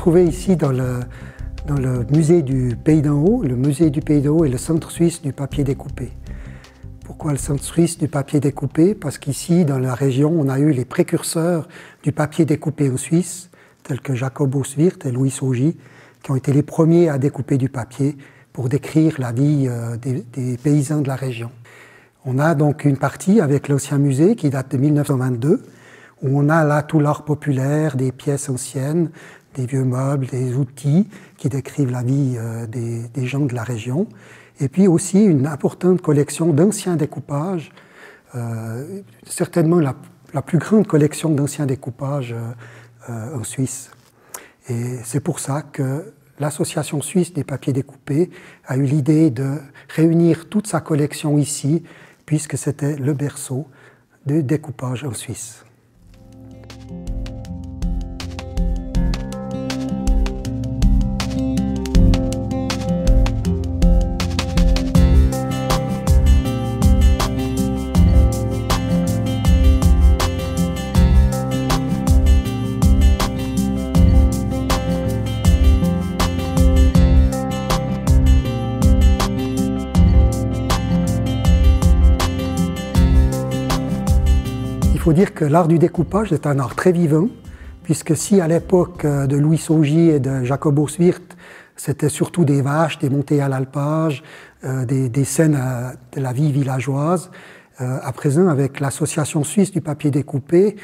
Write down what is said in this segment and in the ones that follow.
trouvé ici dans le musée du Pays d'en Haut. Le musée du Pays d'en Haut est le centre suisse du papier découpé. Pourquoi le centre suisse du papier découpé? Parce qu'ici, dans la région, on a eu les précurseurs du papier découpé en Suisse, tels que Jacob Auswirth et Louis Saugy, qui ont été les premiers à découper du papier pour décrire la vie des paysans de la région. On a donc une partie avec l'ancien musée qui date de 1922, où on a là tout l'art populaire, des pièces anciennes, des vieux meubles, des outils qui décrivent la vie des gens de la région. Et puis aussi une importante collection d'anciens découpages, certainement la plus grande collection d'anciens découpages en Suisse. Et c'est pour ça que l'Association suisse des papiers découpés a eu l'idée de réunir toute sa collection ici, puisque c'était le berceau du découpage en Suisse. Il faut dire que l'art du découpage est un art très vivant, puisque si à l'époque de Louis Saugy et de Jacob Auswirth, c'était surtout des vaches, des montées à l'alpage, des scènes de la vie villageoise, à présent avec l'Association suisse du papier découpé,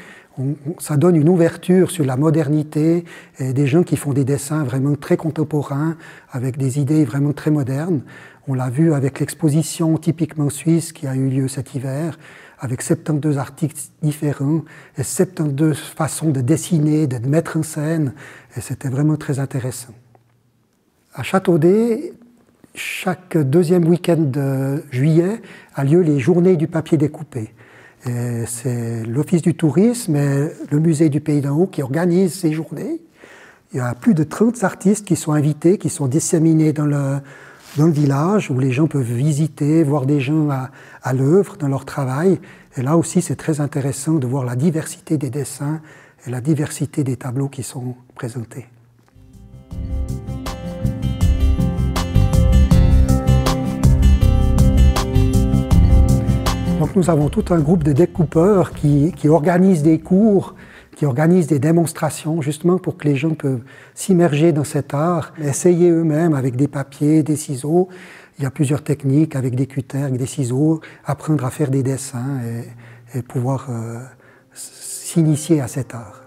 ça donne une ouverture sur la modernité et des gens qui font des dessins vraiment très contemporains, avec des idées vraiment très modernes. On l'a vu avec l'exposition typiquement suisse qui a eu lieu cet hiver, avec 72 artistes différents et 72 façons de dessiner, de mettre en scène, et c'était vraiment très intéressant. À Châteaudet, chaque deuxième week-end de juillet a lieu les Journées du papier découpé. C'est l'Office du tourisme et le Musée du Pays d'en Haut qui organisent ces journées. Il y a plus de 30 artistes qui sont invités, qui sont disséminés dans le village, où les gens peuvent visiter, voir des gens à l'œuvre dans leur travail. Et là aussi, c'est très intéressant de voir la diversité des dessins et la diversité des tableaux qui sont présentés. Donc nous avons tout un groupe de découpeurs qui organisent des cours, qui organisent des démonstrations, justement pour que les gens peuvent s'immerger dans cet art, essayer eux-mêmes avec des papiers, des ciseaux. Il y a plusieurs techniques avec des cutters, avec des ciseaux, apprendre à faire des dessins et pouvoir s'initier à cet art.